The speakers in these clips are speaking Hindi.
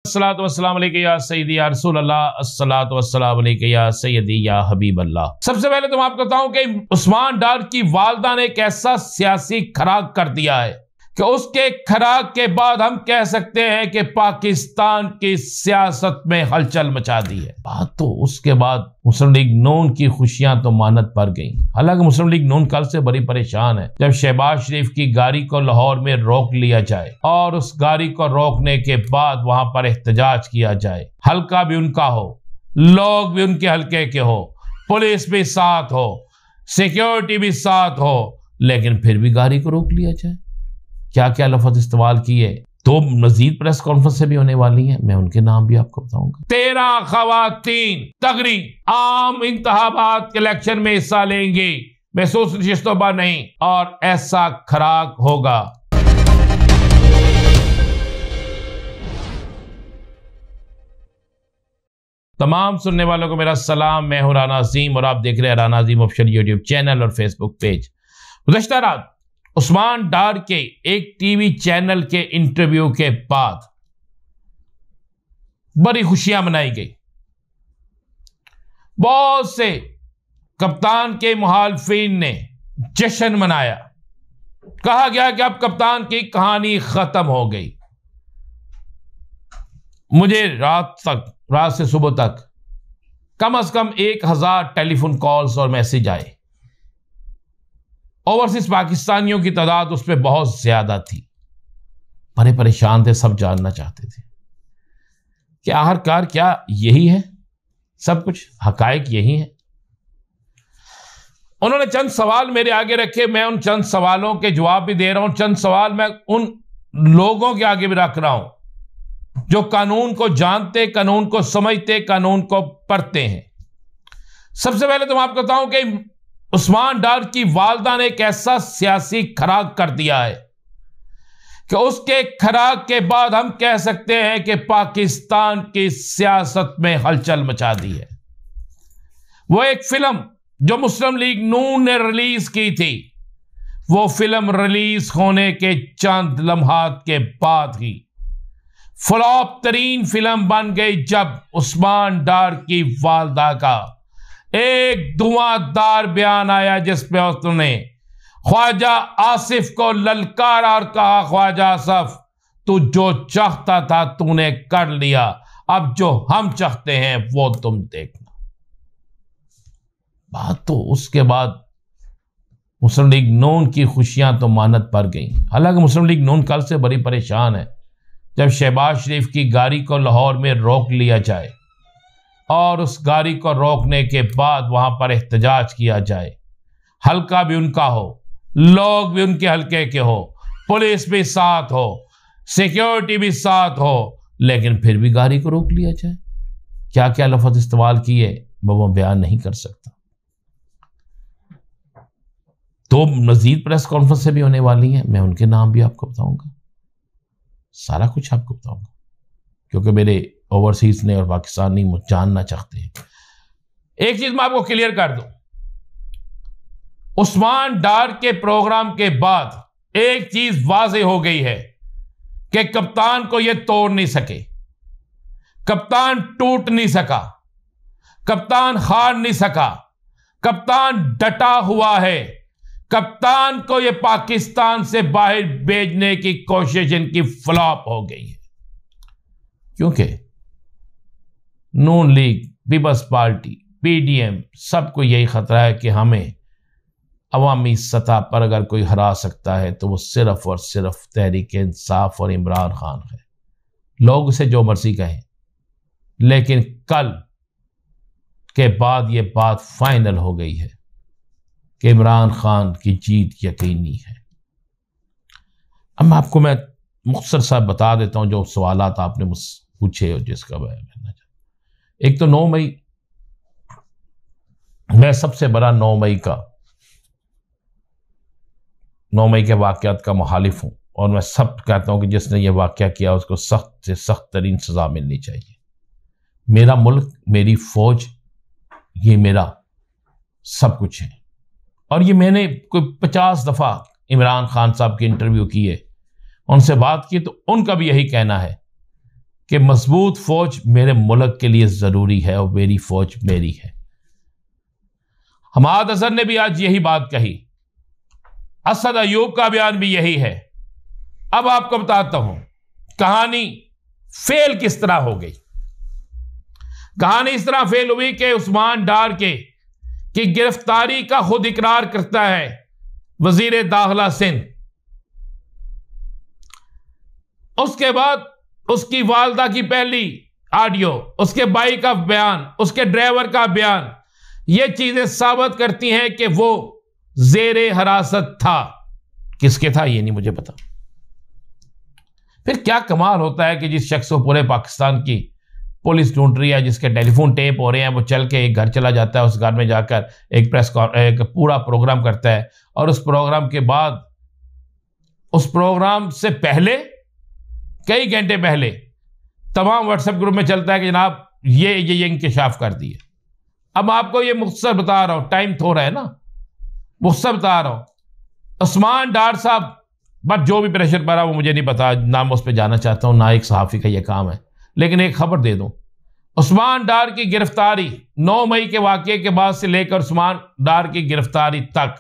अस्सलातु वस्सलाम अलैका या सय्यदी या रसूल अल्लाह, अस्सलातु वस्सलाम अलैका या सय्यदी या हबीब अल्लाह। सबसे पहले तो मैं आपको बताऊं कि उस्मान डार की वालदा ने एक ऐसा सियासी खराक कर दिया है कि उसके खराक के बाद हम कह सकते हैं कि पाकिस्तान की सियासत में हलचल मचा दी है। बात तो उसके बाद मुस्लिम लीग नून की खुशियां तो मानत पर गई। हालांकि मुस्लिम लीग नून कल से बड़ी परेशान है। जब शहबाज शरीफ की गाड़ी को लाहौर में रोक लिया जाए और उस गाड़ी को रोकने के बाद वहां पर एहतजाज किया जाए, हल्का भी उनका हो, लोग भी उनके हल्के के हो, पुलिस भी साथ हो, सिक्योरिटी भी साथ हो, लेकिन फिर भी गाड़ी को रोक लिया जाए। क्या क्या लफ्ज इस्तेमाल किए। तो मजीद प्रेस कॉन्फ्रेंस भी होने वाली हैं, मैं उनके नाम भी आपको बताऊंगा। 13 खवातीन तगरी आम इंतखाबात के इलेक्शन में हिस्सा लेंगी, महसूस नशिस्तों पर नहीं, और ऐसा खराक होगा। तमाम सुनने वालों को मेरा सलाम। मैं हूं राना अजीम और आप देख रहे हैं राना अजीम ऑफिशियल यूट्यूब चैनल और फेसबुक पेज। गुज़श्ता रात उस्मान डार के एक टीवी चैनल के इंटरव्यू के बाद बड़ी खुशियां मनाई गई। बहुत से कप्तान के मुखालिफिन ने जश्न मनाया। कहा गया कि अब कप्तान की कहानी खत्म हो गई। मुझे रात से सुबह तक कम से कम 1000 टेलीफोन कॉल्स और मैसेज आए। ओवरसीज पाकिस्तानियों की तादाद उस पर बहुत ज्यादा थी। बड़े परेशान थे, सब जानना चाहते थे कि आखिरकार क्या यही है सब कुछ, हकायक यही है। उन्होंने चंद सवाल मेरे आगे रखे, मैं उन चंद सवालों के जवाब भी दे रहा हूं। चंद सवाल मैं उन लोगों के आगे भी रख रहा हूं जो कानून को जानते, कानून को समझते, कानून को पढ़ते हैं। सबसे पहले तो मैं आपको बताऊं कि उस्मान डार की वालदा ने एक ऐसा सियासी खराक कर दिया है कि उसके खराक के बाद हम कह सकते हैं कि पाकिस्तान की सियासत में हलचल मचा दी है। वो एक फिल्म जो मुस्लिम लीग नून ने रिलीज की थी, वो फिल्म रिलीज होने के चंद लम्हात के बाद ही फ्लॉप तरीन फिल्म बन गई, जब उस्मान डार की वालदा का एक धुआंधार बयान आया जिसमें उसने ख्वाजा आसिफ को ललकारा और कहा, ख्वाजा आसिफ तू जो चाहता था तूने कर लिया, अब जो हम चाहते हैं वो तुम देखना। बात तो उसके बाद मुस्लिम लीग नून की खुशियां तो मानत पर गई। हालांकि मुस्लिम लीग नून कल से बड़ी परेशान है। जब शहबाज शरीफ की गाड़ी को लाहौर में रोक लिया जाए और उस गाड़ी को रोकने के बाद वहां पर एहतजाज किया जाए, हल्का भी उनका हो, लोग भी उनके हल्के के हो, पुलिस भी साथ हो, सिक्योरिटी भी साथ हो, लेकिन फिर भी गाड़ी को रोक लिया जाए। क्या क्या लफ्ज इस्तेमाल किए वो बयान नहीं कर सकता। तो मजीद प्रेस कॉन्फ्रेंस भी होने वाली हैं, मैं उनके नाम भी आपको बताऊंगा, सारा कुछ आपको बताऊंगा, क्योंकि मेरे ओवरसीज ने और पाकिस्तानी जानना चाहते हैं। एक चीज मैं आपको क्लियर कर दूं, उस्मान डार के प्रोग्राम के बाद एक चीज वाज़ेह हो गई है कि कप्तान को यह तोड़ नहीं सके, कप्तान टूट नहीं सका, कप्तान हार नहीं सका, कप्तान डटा हुआ है। कप्तान को यह पाकिस्तान से बाहर भेजने की कोशिश इनकी फ्लॉप हो गई है, क्योंकि नून लीग, पीपल्स पार्टी, पीडीएम, सबको यही खतरा है कि हमें अवामी सतह पर अगर कोई हरा सकता है तो वो सिर्फ और सिर्फ तहरीक इंसाफ और इमरान खान है। लोग उसे जो मर्जी कहें, लेकिन कल के बाद ये बात फाइनल हो गई है कि इमरान खान की जीत यकीनी है। अब मैं मुख्तसर सा बता देता हूं जो सवालात आपने मुझसे पूछे और जिसका मैं कहना चाहता। एक तो 9 मई, मैं सबसे बड़ा 9 मई के वाक़यात का मुखालिफ हूं और मैं सब कहता हूं कि जिसने ये वाक़या किया उसको सख्त से सख्त तरीन सजा मिलनी चाहिए। मेरा मुल्क, मेरी फौज, ये मेरा सब कुछ है। और ये मैंने कोई 50 दफ़ा इमरान खान साहब के इंटरव्यू किए, उनसे बात की, तो उनका भी यही कहना है कि मजबूत फौज मेरे मुल्क के लिए जरूरी है और मेरी फौज मेरी है। हमाद अजहर ने भी आज यही बात कही, असद अयूब का बयान भी यही है। अब आपको बताता हूं कहानी फेल किस तरह हो गई। कहानी इस तरह फेल हुई कि उस्मान डार की गिरफ्तारी का खुद इकरार करता है वजीर दाखिला सिंध। उसके बाद उसकी वालदा की पहली ऑडियो, उसके भाई का बयान, उसके ड्राइवर का बयान, ये चीजें साबित करती हैं कि वो जेरे हिरासत था। किसके था ये नहीं मुझे पता। फिर क्या कमाल होता है कि जिस शख्स को पूरे पाकिस्तान की पुलिस ढूंढ रही है, जिसके टेलीफोन टेप हो रहे हैं, वो चल के एक घर चला जाता है, उस घर में जाकर एक पूरा प्रोग्राम करता है, और उस प्रोग्राम के बाद, उस प्रोग्राम से पहले कई घंटे पहले तमाम व्हाट्सएप ग्रुप में चलता है कि जनाब ये इंकशाफ कर दिए। अब आपको ये मुख्तसर बता रहा हूं, टाइम थोड़ा है ना, मुख्तसर बता रहा हूं। उस्मान डार साहब, बस जो भी प्रेशर पड़ा वो मुझे नहीं पता, ना मैं उस पर जाना चाहता हूं, ना एक सहाफ़ी का ये काम है, लेकिन एक खबर दे दूं। उस्मान डार की गिरफ्तारी 9 मई के वाकये के बाद से लेकर उस्मान डार की गिरफ्तारी तक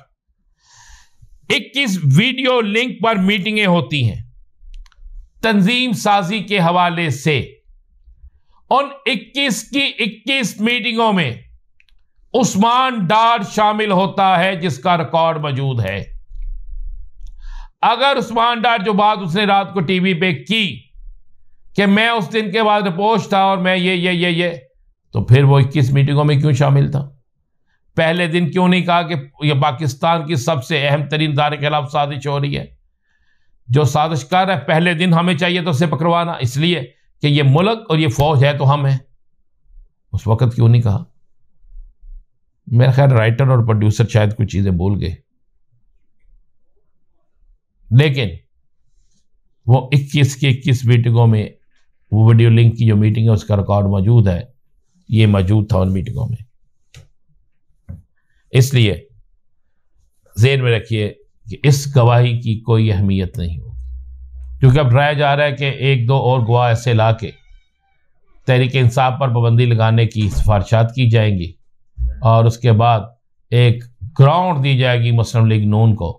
21 वीडियो लिंक पर मीटिंगें होती हैं तंजीम साजी के हवाले से। उन 21 की 21 मीटिंगों में उस्मान डार शामिल होता है, जिसका रिकॉर्ड मौजूद है। अगर उस्मान डार जो बात उसने रात को टीवी पे की कि मैं उस दिन के बाद रिपोर्ट था और मैं ये, तो फिर वो 21 मीटिंगों में क्यों शामिल था? पहले दिन क्यों नहीं कहा कि यह पाकिस्तान की सबसे अहम तरीन इदारे के खिलाफ साजिश हो रही है? जो साजिश कर रहा है पहले दिन हमें चाहिए तो उसे पकड़वाना, इसलिए कि ये मुल्क और ये फौज है तो हम हैं। उस वक्त क्यों नहीं कहा? मेरा ख्याल राइटर और प्रोड्यूसर शायद कुछ चीजें भूल गए, लेकिन वो 21 की 21 मीटिंगों में वो वीडियो लिंक की जो मीटिंग है उसका रिकॉर्ड मौजूद है। ये मौजूद था उन मीटिंगों में, इसलिए ज़हन में रखिए कि इस गवाही की कोई अहमियत नहीं होगी, क्योंकि अब डराया जा रहा है कि 1-2 और गवाह ऐसे ला के तहरीक इंसाफ पर पाबंदी लगाने की सिफारिशात की जाएंगी और उसके बाद एक ग्राउंड दी जाएगी मुस्लिम लीग नून को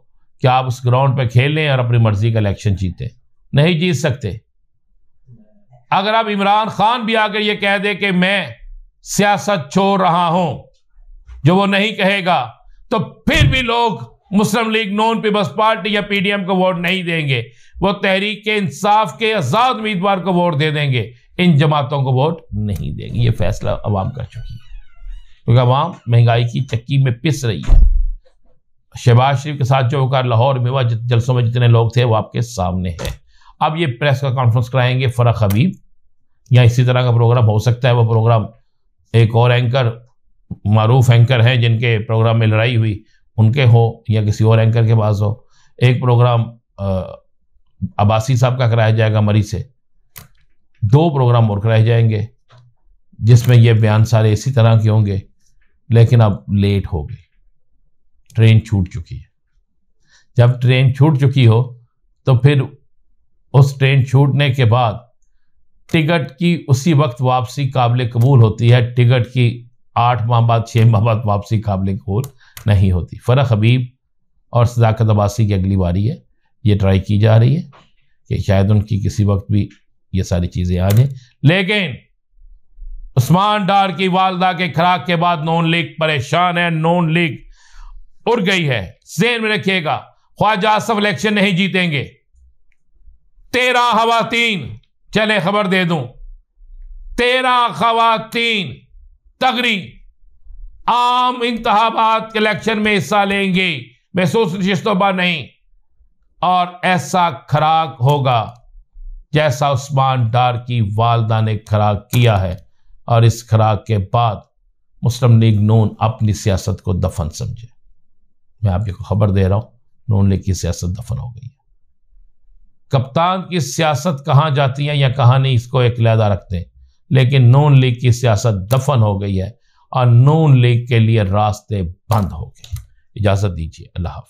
कि आप उस ग्राउंड पर खेलें और अपनी मर्जी का इलेक्शन जीतें। नहीं जीत सकते। अगर अब इमरान खान भी आकर ये कह दे कि मैं सियासत छोड़ रहा हूं, जो वो नहीं कहेगा, तो फिर भी लोग मुस्लिम लीग नून पीपल्स पार्टी या पीडीएम को वोट नहीं देंगे। वो तहरीक इंसाफ के आजाद उम्मीदवार को वोट दे देंगे, इन जमातों को वोट नहीं देंगे। ये फैसला अवाम कर चुकी है, क्योंकि अवाम महंगाई की चक्की में पिस रही है। शहबाज शरीफ के साथ जो होकर लाहौर मेवा जलसों में जितने लोग थे वो आपके सामने है। अब ये प्रेस का कॉन्फ्रेंस कराएंगे फरख हबीब, या इसी तरह का प्रोग्राम हो सकता है। वो प्रोग्राम एक और एंकर, मारूफ एंकर हैं जिनके प्रोग्राम में लड़ाई हुई, उनके हो या किसी और एंकर के पास हो। एक प्रोग्राम अब्बासी साहब का कराया जाएगा मरी से। 2 प्रोग्राम और कराए जाएंगे जिसमें ये बयान सारे इसी तरह के होंगे, लेकिन अब लेट हो गई, ट्रेन छूट चुकी है। जब ट्रेन छूट चुकी हो तो फिर उस ट्रेन छूटने के बाद टिकट की उसी वक्त वापसी काबिल कबूल होती है। टिकट की 8 माह बाद 6 माह बाद वापसी काबिल कबूल नहीं होती। फरख हबीब और सदाकत अब्बासी की अगली बारी है। ये ट्राई की जा रही है कि शायद उनकी किसी वक्त भी ये सारी चीज़ें आ जाएं, लेकिन उस्मान डार की वालदा के खराक के बाद नून लीग परेशान है। नून लीग उड़ गई है। ज़हन में रखिएगा, ख्वाजा आसफ इलेक्शन नहीं जीतेंगे। 13 खवातीन, चले खबर दे दूं, 13 खवातीन तगरी आम इंतखाबात के इलेक्शन में हिस्सा लेंगे, महसूस नशिस्तों पर नहीं। और ऐसा खराक होगा जैसा उस्मान डार की वालदा ने खराक किया है, और इस खराक के बाद मुस्लिम लीग नून अपनी सियासत को दफन समझे। मैं आपको खबर दे रहा हूं, नून लीग की सियासत दफन हो गई है। कप्तान की सियासत कहां जाती है या कहां नहीं, इसको एक अलहदा रखते हैं, लेकिन नून लीग की सियासत दफन हो गई है और नून लीग के लिए रास्ते बंद हो गए। इजाजत दीजिए, अल्लाह हाफ़िज़।